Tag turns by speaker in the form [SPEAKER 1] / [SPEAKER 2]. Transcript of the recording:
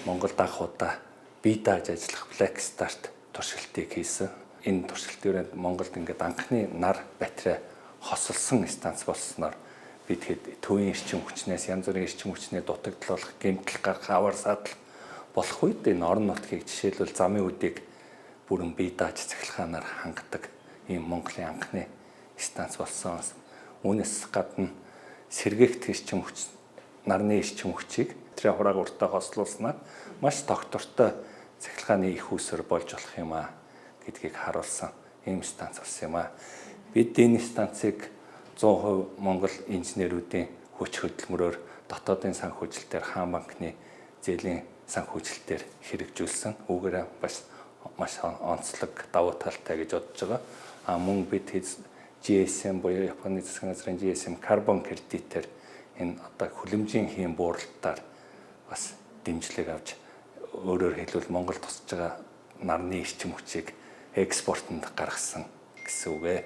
[SPEAKER 1] Монголд анх удаа бие дааж ажиллах Black Start туршилтыг хийсэн. Энэ туршилтын Монголд ингээд анхны нар батарей хосолсон станц болсноор бид хэд төвийн эрчим хүчнээс янз бүрийн эрчим хүчний дутагдал болох, гэмтэл гарах, аваар садлах болох үед энэ орон нутгийг жишээлбэл замын үдийг бүрэн бие дааж цахилгаанаар хангадаг ийм Монголын анхны станц болсон. Үүнээс гадна сэргээгт эрчим хүч, нарны эрчим хүчийг тэр хурааг уртаа хослуулснаар маш тогтвортой цахилгааны их үүсвэр болж болох юм а гэдгийг харуулсан ийм станц болсон юм а. Бид энэ станцыг 100% Монгол инженеруудын хүч хөдөлмөрөөр дотоодын санхүүжилтээр хаан банкны зээлийн санхүүжилтээр хэрэгжүүлсэн. Үүгээрээ маш онцлог давуу талтай гэж бодож байгаа. Мөн бид GSM буюу Японы засгийн газрын GSM карбон кредитээр энэ одоо хүлэмжийн хийм бууралтаар бас дэмжлэг авч өөрөөр хэлбэл Монгол тусаж байгаа нарны эрчим хүчийг экспортод гаргасан гэсэн үг ээ.